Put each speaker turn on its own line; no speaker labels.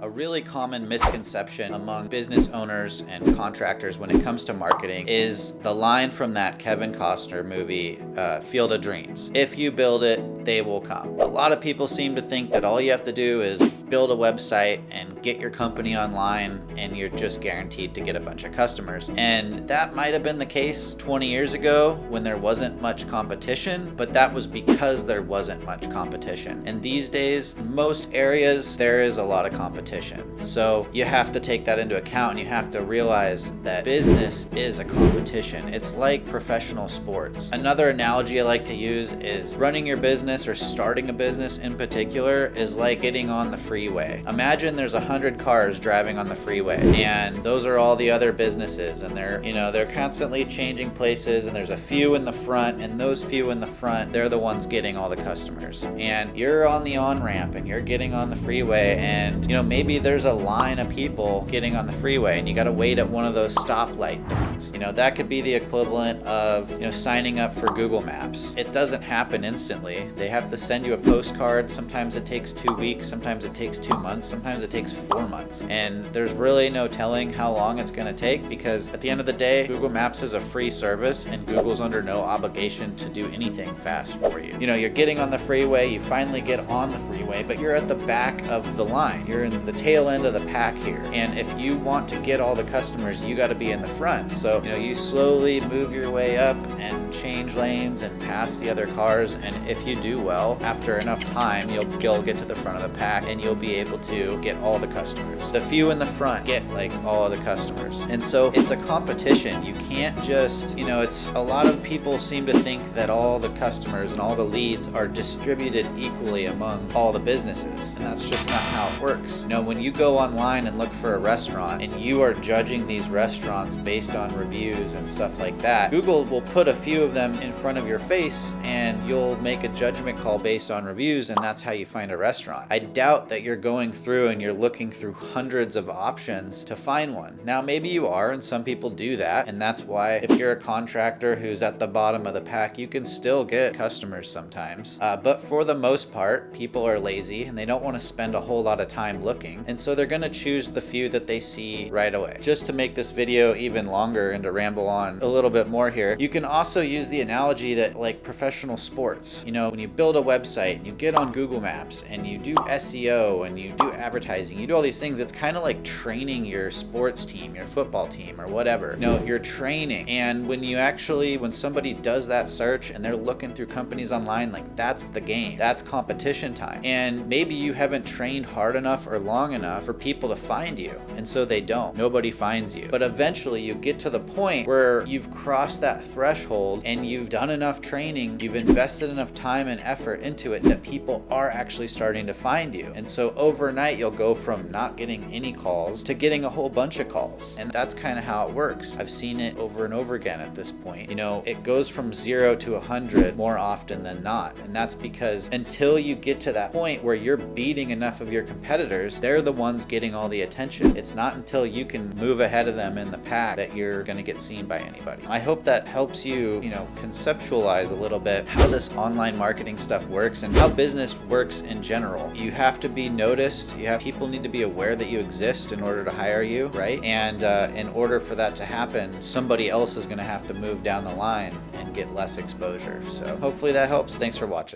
A really common misconception among business owners and contractors when it comes to marketing is the line from that Kevin Costner movie, Field of Dreams. If you build it, they will come. A lot of people seem to think that all you have to do is build a website and get your company online and you're just guaranteed to get a bunch of customers. And that might have been the case 20 years ago when there wasn't much competition, but that was because there wasn't much competition. And these days, in most areas, there is a lot of competition. So you have to take that into account, and you have to realize that business is a competition. It's like professional sports. Another analogy I like to use is running your business, or starting a business in particular, is like getting on the freeway. Imagine there's 100 cars driving on the freeway, and those are all the other businesses, and they're constantly changing places, and there's a few in the front, and those few in the front, they're the ones getting all the customers. And you're on the on-ramp and you're getting on the freeway, and maybe there's a line of people getting on the freeway and you got to wait at one of those stoplight things. That could be the equivalent of signing up for Google Maps. It doesn't happen instantly. They have to send you a postcard. Sometimes it takes 2 weeks, sometimes it takes 2 months, sometimes it takes 4 months. And there's really no telling how long it's going to take, because at the end of the day, Google Maps is a free service and Google's under no obligation to do anything fast for you. You're getting on the freeway, you finally get on the freeway, but you're at the back of the line. You're in the tail end of the pack here. And if you want to get all the customers, you got to be in the front. So, you slowly move your way up and change lanes and pass the other cars. And if you do well, after enough time, you'll get to the front of the pack and you'll be able to get all the customers. The few in the front get all of the customers. And so it's a competition. You can't just, it's a lot of people seem to think that all the customers and all the leads are distributed equally among all the businesses. And that's just not how it works. When you go online and look for a restaurant and you are judging these restaurants based on reviews and stuff like that, Google will put a few of them in front of your face and you'll make a judgment call based on reviews, and that's how you find a restaurant. I doubt that you're going through and you're looking through hundreds of options to find one. Now, maybe you are, and some people do that, and that's why if you're a contractor who's at the bottom of the pack, you can still get customers sometimes. But for the most part, people are lazy and they don't want to spend a whole lot of time looking. And so they're going to choose the few that they see right away. Just to make this video even longer and to ramble on a little bit more here, you can also use the analogy that like professional sports. When you build a website, you get on Google Maps and you do SEO and you do advertising, you do all these things. It's kind of like training your sports team, your football team or whatever. You're training. And when somebody does that search and they're looking through companies online, that's the game. That's competition time. And maybe you haven't trained hard enough or long enough for people to find you, and so they don't. Nobody finds you. But eventually you get to the point where you've crossed that threshold and you've done enough training, you've invested enough time and effort into it that people are actually starting to find you. And so overnight you'll go from not getting any calls to getting a whole bunch of calls. And that's kind of how it works. I've seen it over and over again at this point. It goes from 0 to 100 more often than not. And that's because until you get to that point where you're beating enough of your competitors, they're the ones getting all the attention. It's not until you can move ahead of them in the pack that you're going to get seen by anybody. I hope that helps you, conceptualize a little bit how this online marketing stuff works and how business works in general. You have to be noticed. People need to be aware that you exist in order to hire you, right? And in order for that to happen, somebody else is going to have to move down the line and get less exposure. So hopefully that helps. Thanks for watching.